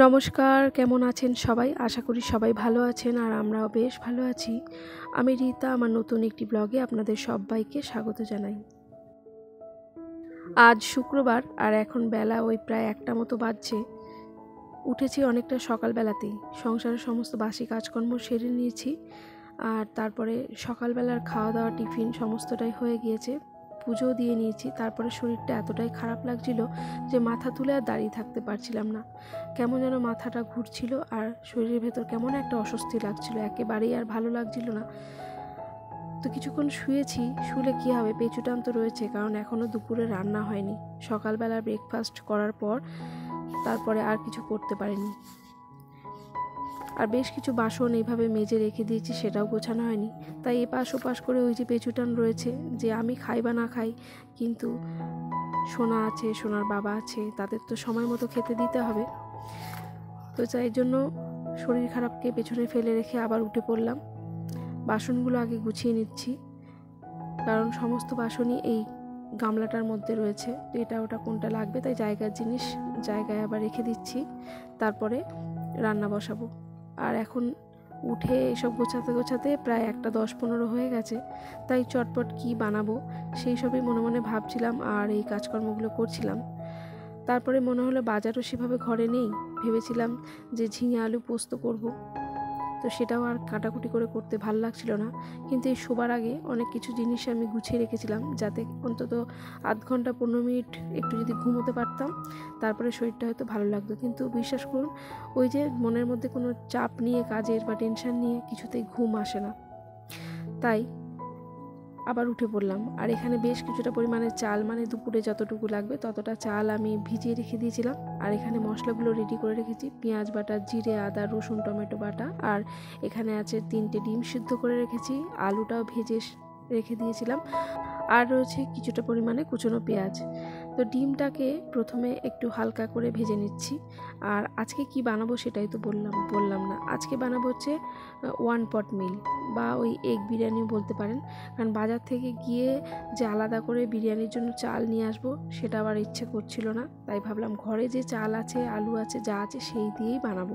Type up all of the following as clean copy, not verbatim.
নমস্কার, কেমন আছেন সবাই? আশা করি সবাই ভালো আছেন আর আমরাও বেশ ভালো আছি। আমি রীতা, আমার নতুন একটি ব্লগে আপনাদের সবাইকে স্বাগত জানাই। আজ শুক্রবার আর এখন বেলা ওই প্রায় 1টা মতো বাজছে। উঠেছি অনেকটা সকালবেলাতেই, সংসারের সমস্ত বাসি কাজকর্ম সেরে নিয়েছি। আর তারপরে সকালবেলার খাওয়া দাওয়া টিফিন সমস্তটাই হয়ে গিয়েছে, পুজো দিয়ে নিয়েছি। তারপরে শরীরটা এতটাই খারাপ লাগছিল যে মাথা তুলে আর দাঁড়িয়ে থাকতে পারছিলাম না। কেমন যেন মাথাটা ঘুরছিল আর শরীরের ভেতর কেমন একটা অস্বস্তি লাগছিল, একেবারেই আর ভালো লাগছিল না। তো কিছুক্ষণ শুয়েছি। শুলে কী হবে, পেছুটান তো রয়েছে, কারণ এখনও দুপুরে রান্না হয়নি। সকালবেলা ব্রেকফাস্ট করার পর তারপরে আর কিছু করতে পারিনি। আর বেশ কিছু বাসন এইভাবে মেজে রেখে দিয়েছি, সেটাও গোছানো হয়নি। তাই এপাশ ওপাশ করে ওই যে পেছুটান রয়েছে, যে আমি খাই বা না খাই, কিন্তু সোনা আছে, সোনার বাবা আছে, তাদের তো সময় মতো খেতে দিতে হবে। তো তাই জন্য শরীর খারাপকে পেছনে ফেলে রেখে আবার উঠে পড়লাম। বাসনগুলো আগে গুছিয়ে নিচ্ছি, কারণ সমস্ত বাসনই এই গামলাটার মধ্যে রয়েছে। তো এটা ওটা কোনটা লাগবে, তাই জায়গার জিনিস জায়গায় আবার রেখে দিচ্ছি। তারপরে রান্না বসাবো। আর এখন উঠে এসব গোছাতে গোছাতে প্রায় 1:10-15 হয়ে গেছে। তাই চটপট কি বানাবো সেই সবই মনে মনে ভাবছিলাম আর এই কাজকর্মগুলো করছিলাম। তারপরে মনে হলো বাজারও সেভাবে ঘরে নেই। ভেবেছিলাম যে ঝিঙে আলু পোস্ত করব, তো সেটাও আর কাটাকুটি করে করতে ভালো লাগছিল না। কিন্তু এই শোবার আগে অনেক কিছু জিনিস আমি গুছিয়ে রেখেছিলাম, যাতে অন্তত 1/2 ঘন্টা 15 মিনিট একটু যদি ঘুমোতে পারতাম, তারপরে শরীরটা হয়তো ভালো লাগতো। কিন্তু বিশ্বাস করুন, ওই যে মনের মধ্যে কোনো চাপ নিয়ে কাজের বা টেনশন নিয়ে কিছুতেই ঘুম আসে না। তাই আবার উঠে পড়লাম। আর এখানে বেশ কিছুটা পরিমাণে চাল, মানে দুপুরে যতটুকু লাগবে ততটা চাল আমি ভিজিয়ে রেখে দিয়েছিলাম। আর এখানে মশলাগুলো রেডি করে রেখেছি, পেঁয়াজ বাটা, জিরে, আদা, রসুন, টমেটো বাটা। আর এখানে আছে 3টে ডিম সিদ্ধ করে রেখেছি, আলুটাও ভেজে রেখে দিয়েছিলাম। আর রয়েছে কিছুটা পরিমাণে কুচনো পেঁয়াজ। তো ডিমটাকে প্রথমে একটু হালকা করে ভেজে নিচ্ছি। আর আজকে কি বানাবো সেটাই তো বললাম না। আজকে বানাবো হচ্ছে 1 পট মিল বা ওই এগ বিরিয়ানি বলতে পারেন। কারণ বাজার থেকে গিয়ে যে আলাদা করে বিরিয়ানির জন্য চাল নিয়ে আসবো, সেটা আবার ইচ্ছে করছিল না। তাই ভাবলাম ঘরে যে চাল আছে, আলু আছে, যা আছে সেই দিয়েই বানাবো।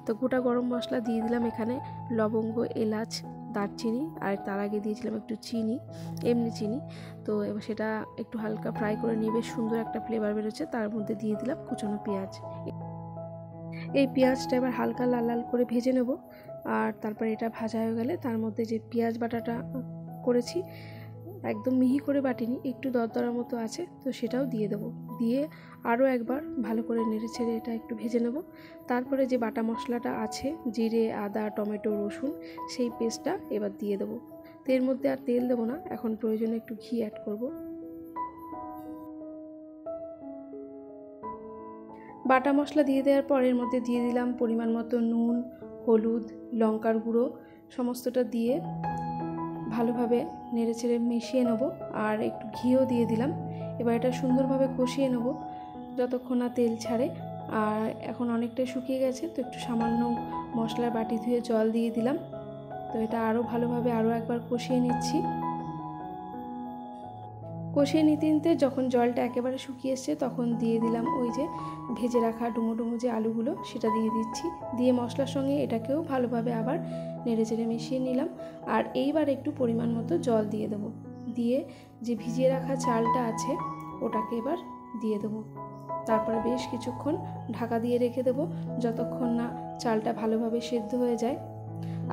তো গোটা গরম মশলা দিয়ে দিলাম এখানে, লবঙ্গ, এলাচ, দারচিনি, আর তার আগে দিয়েছিলাম একটু চিনি, এমনি চিনি। তো এবার সেটা একটু হালকা ফ্রাই করে নিয়ে বেশ সুন্দর একটা ফ্লেভার বেরোচ্ছে। তার মধ্যে দিয়ে দিলাম কুচনো পেঁয়াজ। এই পেঁয়াজটা এবার হালকা লাল লাল করে ভেজে নেব। আর তারপর এটা ভাজা হয়ে গেলে তার মধ্যে যে পেঁয়াজ বাটাটা করেছি, একদম মিহি করে বাটিনি, একটু দরদরা মতো আছে, তো সেটাও দিয়ে দেবো। দিয়ে আরও একবার ভালো করে নেড়ে ছেড়ে এটা একটু ভেজে নেব। তারপরে যে বাটা মশলাটা আছে, জিরে, আদা, টমেটো, রসুন, সেই পেস্টটা এবার দিয়ে দেবো। তো এর মধ্যে আর তেল দেবো না, এখন প্রয়োজনে একটু ঘি অ্যাড করব। বাটা মশলা দিয়ে দেওয়ার পর এর মধ্যে দিয়ে দিলাম পরিমাণ মতো নুন, হলুদ, লঙ্কার গুঁড়ো, সমস্তটা দিয়ে ভালোভাবে নেড়েচেড়ে মিশিয়ে নেব। আর একটু ঘিও দিয়ে দিলাম। এবার এটা সুন্দরভাবে কষিয়ে নেব যতক্ষণ না তেল ছাড়ে। আর এখন অনেকটাই শুকিয়ে গেছে, তো একটু সামান্য মশলার বাটি ধুয়ে জল দিয়ে দিলাম। তো এটা আরও ভালোভাবে আরও একবার কষিয়ে নিচ্ছি। কষিয়ে নিতে নিতে যখন জলটা একেবারে শুকিয়ে এসছে, তখন দিয়ে দিলাম ওই যে ভেজে রাখা ডুমো ডুমো যে আলুগুলো, সেটা দিয়ে দিচ্ছি। দিয়ে মশলার সঙ্গে এটাকেও ভালোভাবে আবার নেড়েচেড়ে মিশিয়ে নিলাম। আর এইবার একটু পরিমাণ মতো জল দিয়ে দেবো। দিয়ে যে ভিজিয়ে রাখা চালটা আছে ওটাকে এবার দিয়ে দেবো। তারপরে বেশ কিছুক্ষণ ঢাকা দিয়ে রেখে দেবো, যতক্ষণ না চালটা ভালোভাবে সেদ্ধ হয়ে যায়।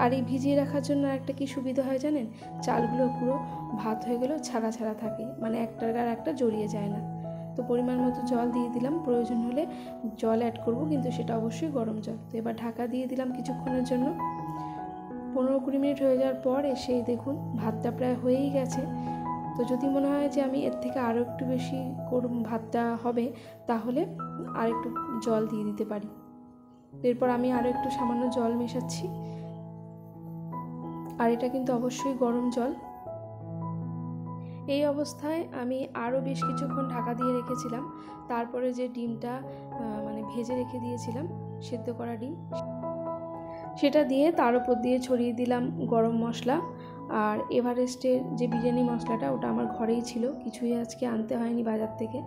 আর এই ভিজিয়ে রাখার জন্য একটা কি সুবিধা হয় জানেন, চালগুলো পুরো ভাত হয়ে গেলেও ছাড়া ছাড়া থাকে, মানে একটার গায়ে একটা জড়িয়ে যায় না। তো পরিমাণ মতো জল দিয়ে দিলাম, প্রয়োজন হলে জল অ্যাড করব, কিন্তু সেটা অবশ্যই গরম জল। তো এবার ঢাকা দিয়ে দিলাম কিছুক্ষণের জন্য। 15-20 মিনিট হয়ে যাওয়ার পর এসেই দেখুন ভাতটা প্রায় হয়েই গেছে। তো যদি মনে হয় যে আমি এর থেকে আরও একটু বেশি ভাতটা হবে, তাহলে আর একটু জল দিয়ে দিতে পারি। এরপর আমি আরও একটু সামান্য জল মেশাচ্ছি। আর এটা কিন্তু অবশ্যই গরম জল। এই অবস্থায় আমি আরও বেশ কিছুক্ষণ ঢাকা দিয়ে রেখেছিলাম। তারপরে যে ডিমটা মানে ভেজে রেখে দিয়েছিলাম, সেদ্ধ করা ডিম, সেটা দিয়ে তার উপর দিয়ে ছড়িয়ে দিলাম গরম মশলা। আর এভারেস্টের যে বিরিয়ানি মশলাটা, ওটা আমার ঘরেই ছিল, কিছুই আজকে আনতে হয়নি বাজার থেকে।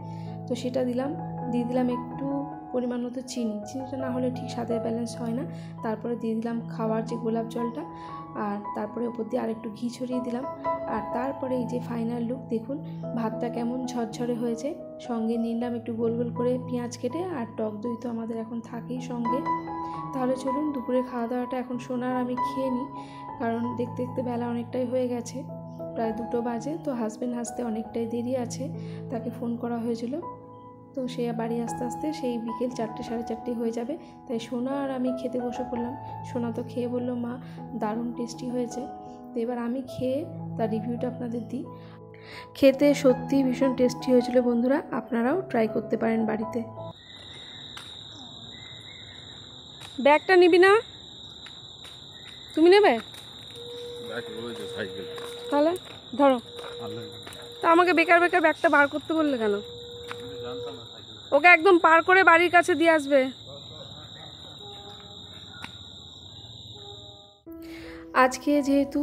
তো সেটা দিলাম, দিয়ে দিলাম একটু পরিমাণ মতো চিনিটা না হলে ঠিক স্বাদের ব্যালেন্স হয় না। তারপরে দিয়ে দিলাম খাওয়ার যে গোলাপ জলটা, আর তারপরে ওপর দিয়ে আরেকটু ঘি ছড়িয়ে দিলাম। আর তারপরে এই যে ফাইনাল লুক দেখুন, ভাতটা কেমন ঝরঝরে হয়েছে। সঙ্গে নিলাম একটু গোল গোল করে পেঁয়াজ কেটে, আর টক দই তো আমাদের এখন থাকেই সঙ্গে। তাহলে চলুন দুপুরে খাওয়া দাওয়াটা এখন সোনার আমি খেয়ে নিই, কারণ দেখতে দেখতে বেলা অনেকটাই হয়ে গেছে, প্রায় 2টো বাজে। তো হাজব্যান্ড আসতে অনেকটাই দেরি আছে, তাকে ফোন করা হয়েছিল, তো সে বাড়ি আস্তে আস্তে সেই বিকেল 4টে সাড়ে 4টে হয়ে যাবে। তাই সোনা আর আমি খেতে বসে পড়লাম। সোনা তো খেয়ে বললো মা দারুণ টেস্টি হয়েছে। তো এবার আমি খেয়ে তার রিভিউটা আপনাদের দিই। খেতে সত্যিই ভীষণ টেস্টি হয়েছিল বন্ধুরা, আপনারাও ট্রাই করতে পারেন বাড়িতে। ব্যাগটা নিবি না? তুমি নেবে? তাহলে ধরো। তা আমাকে বেকার বেকার ব্যাগটা বার করতে বললে কেন? ওকে একদম পার করে বাড়ির কাছে দিয়ে আসবে। আজকে যেহেতু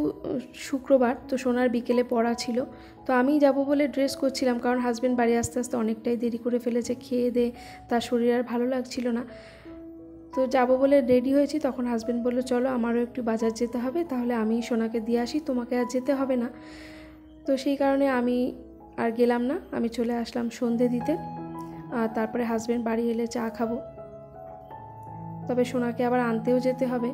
শুক্রবার, তো সোনার বিকেলে পড়া ছিল, তো আমি যাব বলে ড্রেস করছিলাম, কারণ হাজব্যান্ড বাড়ি আসতে আসতে অনেকটাই দেরি করে ফেলেছে। খেয়ে দে তার শরীর আর ভালো লাগছিল না, তো যাব বলে রেডি হয়েছি। তখন হাজব্যান্ড বললো চলো আমারও একটু বাজার যেতে হবে, তাহলে আমি সোনাকে দিয়ে আসি, তোমাকে আর যেতে হবে না। তো সেই কারণে আমি আর গেলাম না, আমি চলে আসলাম সন্ধে দিতে। আর তারপরে হাজব্যান্ড বাড়ি এলে চা খাবো, তবে সোনাকে আবার আনতেও যেতে হবে।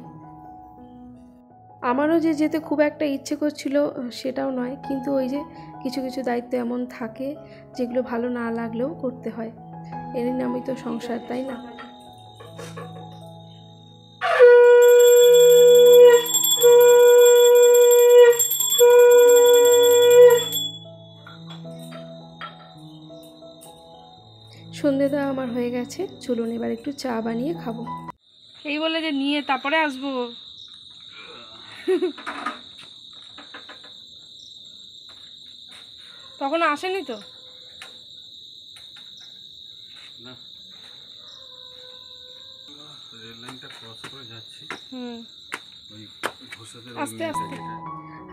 আমারও যে যেতে খুব একটা ইচ্ছে করছিল সেটাও নয়, কিন্তু ওই যে কিছু কিছু দায়িত্ব এমন থাকে যেগুলো ভালো না লাগলেও করতে হয়, এর নামই তো সংসার, তাই না? সন্ধে দেওয়া আমার হয়ে গেছে, চলুন এবার একটু চা বানিয়ে খাবো। এই বলে যে নিয়ে তারপরে আসবো। তখন আসেনি তো না, রেল লাইনটা ক্রস করে যাচ্ছি। ওই ঘোষাদের আস্তে আস্তে।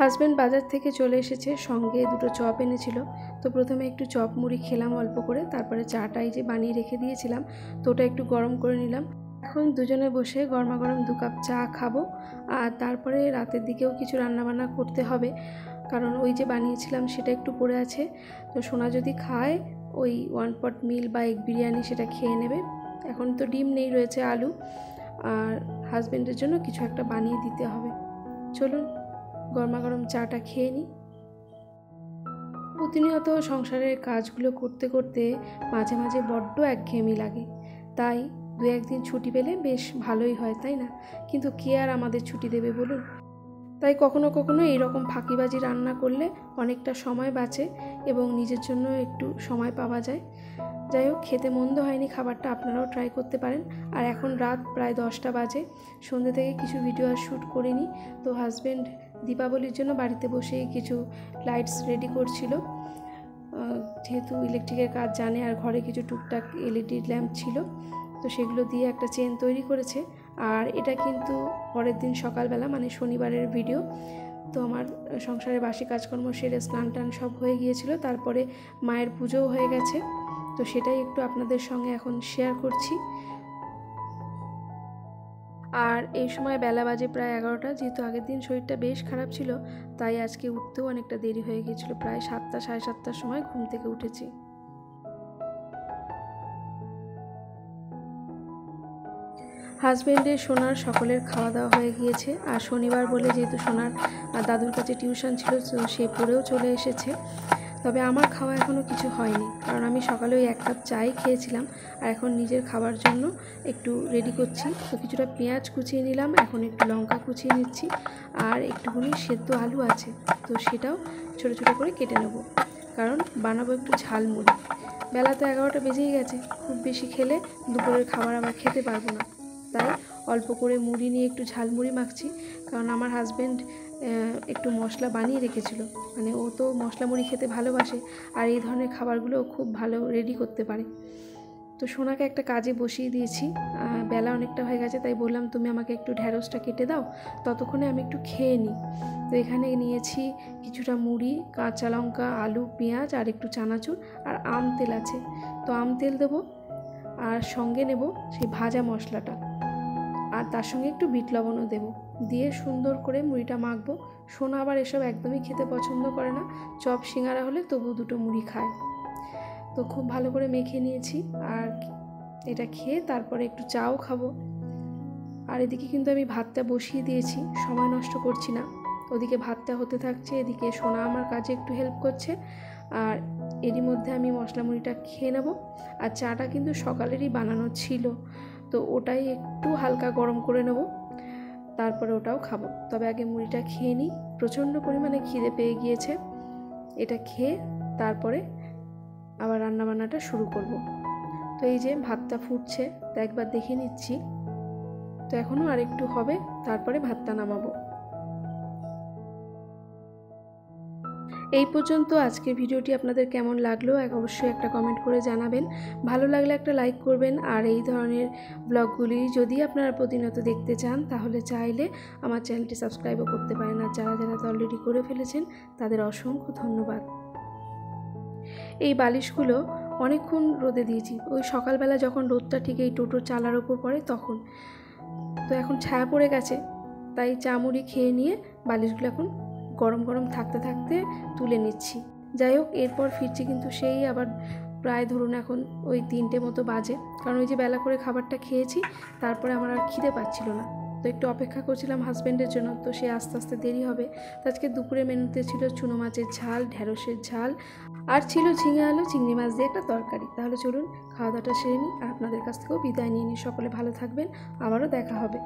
হাজব্যান্ড বাজার থেকে চলে এসেছে, সঙ্গে 2টো চপ এনেছিল। তো প্রথমে একটু চপ মুড়ি খেলাম অল্প করে, তারপরে চাটাই যে বানিয়ে রেখে দিয়েছিলাম তো ওটা একটু গরম করে নিলাম। এখন দুজনে বসে গরমা গরম 2 কাপ চা খাবো। আর তারপরে রাতের দিকেও কিছু রান্নাবান্না করতে হবে, কারণ ওই যে বানিয়েছিলাম সেটা একটু পড়ে আছে। তো সোনা যদি খায় ওই 1 পট মিল বা এগ বিরিয়ানি সেটা খেয়ে নেবে। এখন তো ডিম নেই, রয়েছে আলু, আর হাজব্যান্ডের জন্য কিছু একটা বানিয়ে দিতে হবে। চলুন গরমা গরম চাটা খেয়ে নিই। প্রতিনিয়ত সংসারের কাজগুলো করতে করতে মাঝে মাঝে বড্ড একঘেয়েমি লাগে, তাই 2-1 দিন ছুটি পেলে বেশ ভালোই হয়, তাই না? কিন্তু কে আর আমাদের ছুটি দেবে বলুন? তাই কখনো কখনো এইরকম ফাঁকিবাজি রান্না করলে অনেকটা সময় বাঁচে এবং নিজের জন্য একটু সময় পাওয়া যায়। যাই হোক, খেতে মন্দ হয়নি খাবারটা, আপনারাও ট্রাই করতে পারেন। আর এখন রাত প্রায় 10টা বাজে, সন্ধ্যে থেকে কিছু ভিডিও আর শ্যুট করিনি। তো হাজব্যান্ড দীপাবলির জন্য বাড়িতে বসেই কিছু লাইটস রেডি করছিল, যেহেতু ইলেকট্রিকের কাজ জানে, আর ঘরে কিছু টুকটাক এলইডি ল্যাম্প ছিল, তো সেগুলো দিয়ে একটা চেন তৈরি করেছে। আর এটা কিন্তু পরের দিন সকালবেলা, মানে শনিবারের ভিডিও। তো আমার সংসারের বাসি কাজকর্ম সেরে স্নান টান সব হয়ে গিয়েছিল, তারপরে মায়ের পুজোও হয়ে গেছে, তো সেটাই একটু আপনাদের সঙ্গে এখন শেয়ার করছি। আর এই সময় বেলা বাজে প্রায় 11টা, যেহেতু আগের দিন শরীরটা বেশ খারাপ ছিল, তাই আজকে উঠতেও অনেকটা দেরি হয়ে গিয়েছিল, প্রায় 7টা সাড়ে 7টার সময় ঘুম থেকে উঠেছি। হাজব্যান্ডের সোনার সকলের খাওয়া দাওয়া হয়ে গিয়েছে, আর শনিবার বলে যেহেতু সোনার দাদুর কাছে টিউশন ছিল, তো সে পড়েও চলে এসেছে। তবে আমার খাওয়া এখনও কিছু হয়নি, কারণ আমি সকালে ওই 1 কাপ চাই খেয়েছিলাম, আর এখন নিজের খাবার জন্য একটু রেডি করছি। তো কিছুটা পেঁয়াজ কুচিয়ে নিলাম, এখন একটু লঙ্কা কুচিয়ে নিচ্ছি, আর একটুখানি সেদ্ধ আলু আছে, তো সেটাও ছোটো ছোটো করে কেটে নেব, কারণ বানাবো একটু ঝালমুড়ি। বেলা তো 11টা বেজেই গেছে, খুব বেশি খেলে দুপুরের খাবার আবার খেতে পারবো না, তাই অল্প করে মুড়ি নিয়ে একটু ঝালমুড়ি মাখছি। কারণ আমার হাজব্যান্ড একটু মশলা বানিয়ে রেখেছিল, মানে ও তো মশলা মুড়ি খেতে ভালোবাসে, আর এই ধরনের খাবারগুলো খুব ভালো রেডি করতে পারে। তো সোনাকে একটা কাজে বসিয়ে দিয়েছি, বেলা অনেকটা হয়ে গেছে, তাই বললাম তুমি আমাকে একটু ঢ্যাঁড়সটা কেটে দাও, ততক্ষণে আমি একটু খেয়ে নিই। তো এখানে নিয়েছি কিছুটা মুড়ি, কাঁচা লঙ্কা, আলু, পেঁয়াজ, আর একটু চানাচুর, আর আম তেল আছে, তো আম তেল দেবো। আর সঙ্গে নেব সেই ভাজা মশলাটা, আর তার সঙ্গে একটু বিট লবণও দেবো, দিয়ে সুন্দর করে মুড়িটা মাখবো। সোনা আবার এসব একদমই খেতে পছন্দ করে না, চপ সিঙ্গারা হলে তবু দুটো মুড়ি খায়। তো খুব ভালো করে মেখে নিয়েছি, আর এটা খেয়ে তারপরে একটু চাও খাবো। আর এদিকে কিন্তু আমি ভাতটা বসিয়ে দিয়েছি, সময় নষ্ট করছি না। ওদিকে ভাতটা হতে থাকছে, এদিকে সোনা আমার কাজে একটু হেল্প করছে, আর এরই মধ্যে আমি মশলা মুড়িটা খেয়ে নেব। আর চাটা কিন্তু সকালেরই বানানো ছিল, তো ওটাই একটু হালকা গরম করে নেব, তারপরে ওটাও খাবো। তবে আগে মুড়িটা খেয়ে নিই, প্রচণ্ড পরিমাণে খিদে পেয়ে গিয়েছে। এটা খেয়ে তারপরে আবার রান্নাবান্নাটা শুরু করব। তো এই যে ভাতটা ফুটছে, তো একবার দেখে নিচ্ছি। তো এখনও আরেকটু হবে, তারপরে ভাতটা নামাবো। এই পর্যন্ত আজকের ভিডিওটি আপনাদের কেমন লাগলো অবশ্যই একটা কমেন্ট করে জানাবেন। ভালো লাগলে একটা লাইক করবেন। আর এই ধরনের ব্লগগুলি যদি আপনারা প্রতিনিয়ত দেখতে চান তাহলে চাইলে আমার চ্যানেলটি সাবস্ক্রাইবও করতে পারেন। আর যারা যারা তো অলরেডি করে ফেলেছেন তাদের অসংখ্য ধন্যবাদ। এই বালিশগুলো অনেকক্ষণ রোদে দিয়েছি, ওই সকালবেলা যখন রোদটা ঠিক এই টোটোর চালার ওপর পড়ে তখন। তো এখন ছায়া পড়ে গেছে, তাই চা মুড়ি খেয়ে নিয়ে বালিশগুলো এখন গরম গরম থাকতে থাকতে তুলে নিচ্ছি। যাই হোক, এরপর ফিরছি কিন্তু সেই আবার প্রায় ধরুন এখন ওই 3টে মতো বাজে, কারণ ওই যে বেলা করে খাবারটা খেয়েছি, তারপরে আমার আর খিদে পাচ্ছিল না। তো একটু অপেক্ষা করছিলাম হাজব্যান্ডের জন্য, তো সে আস্তে আস্তে দেরি হবে। তো আজকে দুপুরে মেনুতে ছিল চুনো মাছের ঝাল, ঢেঁড়সের ঝাল, আর ছিল ঝিঙে আলু চিংড়ি মাছ দিয়ে একটা তরকারি। তাহলে চলুন খাওয়া দাওয়াটা সেরে নিই, আর আপনাদের কাছ থেকেও বিদায় নিয়ে নিই। সকলে ভালো থাকবেন, আবারও দেখা হবে।